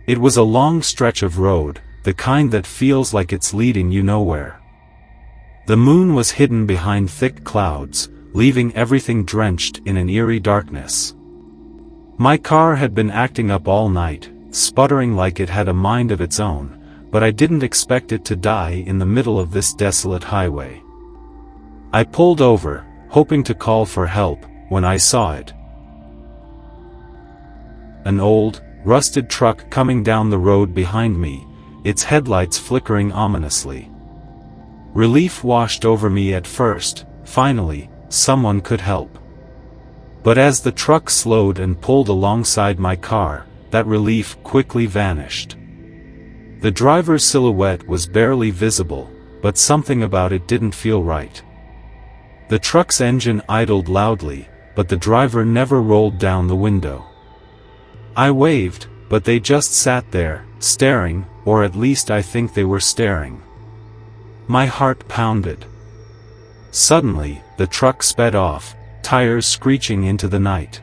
It was a long stretch of road, the kind that feels like it's leading you nowhere. The moon was hidden behind thick clouds, leaving everything drenched in an eerie darkness. My car had been acting up all night, sputtering like it had a mind of its own, but I didn't expect it to die in the middle of this desolate highway. I pulled over, hoping to call for help, when I saw it. An old, rusted truck coming down the road behind me, its headlights flickering ominously. Relief washed over me at first. Finally, someone could help. But as the truck slowed and pulled alongside my car, that relief quickly vanished. The driver's silhouette was barely visible, but something about it didn't feel right. The truck's engine idled loudly, but the driver never rolled down the window. I waved, but they just sat there, staring, or at least I think they were staring. My heart pounded. Suddenly, the truck sped off, tires screeching into the night.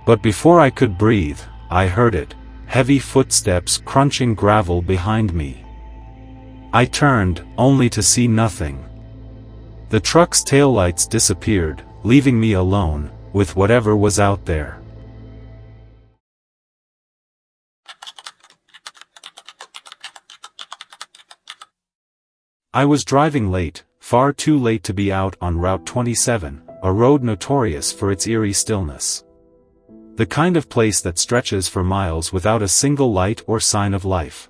But before I could breathe, I heard it, heavy footsteps crunching gravel behind me. I turned, only to see nothing. The truck's taillights disappeared, leaving me alone, with whatever was out there. I was driving late, far too late to be out on Route 27, a road notorious for its eerie stillness. The kind of place that stretches for miles without a single light or sign of life.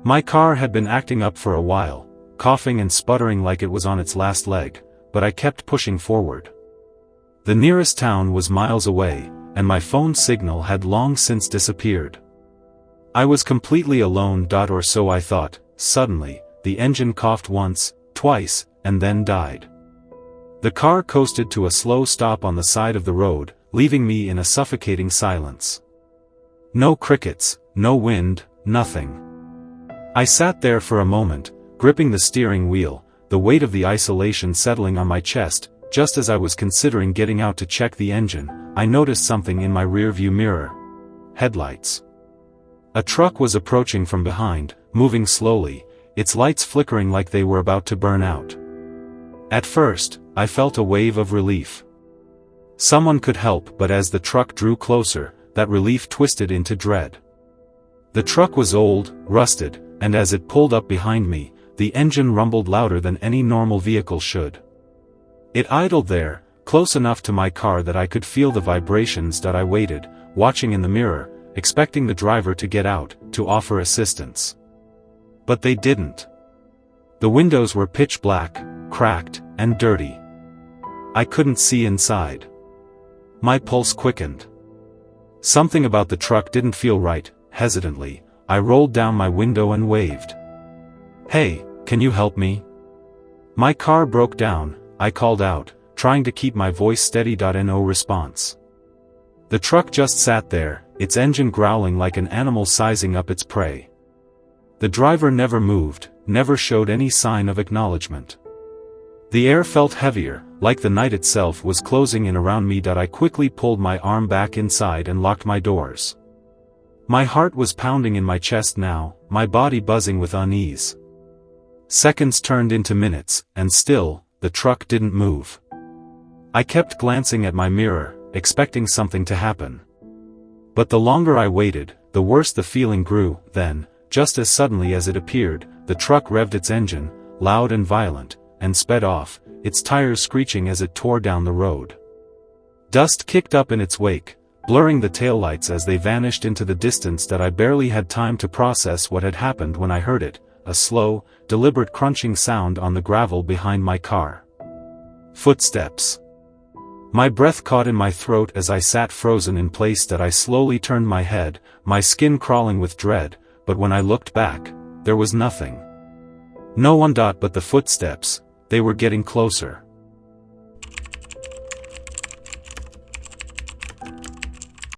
My car had been acting up for a while, coughing and sputtering like it was on its last leg, but I kept pushing forward. The nearest town was miles away, and my phone signal had long since disappeared. I was completely alone, or so I thought. Suddenly, the engine coughed once, twice, and then died. The car coasted to a slow stop on the side of the road, leaving me in a suffocating silence. No crickets, no wind, nothing. I sat there for a moment, gripping the steering wheel, the weight of the isolation settling on my chest. Just as I was considering getting out to check the engine, I noticed something in my rearview mirror. Headlights. A truck was approaching from behind, moving slowly, its lights flickering like they were about to burn out. At first, I felt a wave of relief. Someone could help, but as the truck drew closer, that relief twisted into dread. The truck was old, rusted, and as it pulled up behind me, the engine rumbled louder than any normal vehicle should. It idled there, close enough to my car that I could feel the vibrations. I waited, watching in the mirror, expecting the driver to get out, to offer assistance. But they didn't. The windows were pitch black, cracked, and dirty. I couldn't see inside. My pulse quickened. Something about the truck didn't feel right. Hesitantly, I rolled down my window and waved. "Hey, can you help me?" My car broke down, I called out, trying to keep my voice steady. No response. The truck just sat there, its engine growling like an animal sizing up its prey. The driver never moved, never showed any sign of acknowledgement. The air felt heavier, like the night itself was closing in around me. I quickly pulled my arm back inside and locked my doors. My heart was pounding in my chest now, my body buzzing with unease. Seconds turned into minutes, and still, the truck didn't move. I kept glancing at my mirror, expecting something to happen. But the longer I waited, the worse the feeling grew. Then, just as suddenly as it appeared, the truck revved its engine, loud and violent, and sped off, its tires screeching as it tore down the road. Dust kicked up in its wake, blurring the taillights as they vanished into the distance. I barely had time to process what had happened when I heard it, a slow, deliberate crunching sound on the gravel behind my car. Footsteps. My breath caught in my throat as I sat frozen in place. I slowly turned my head, my skin crawling with dread, but when I looked back, there was nothing. No one. But the footsteps, they were getting closer.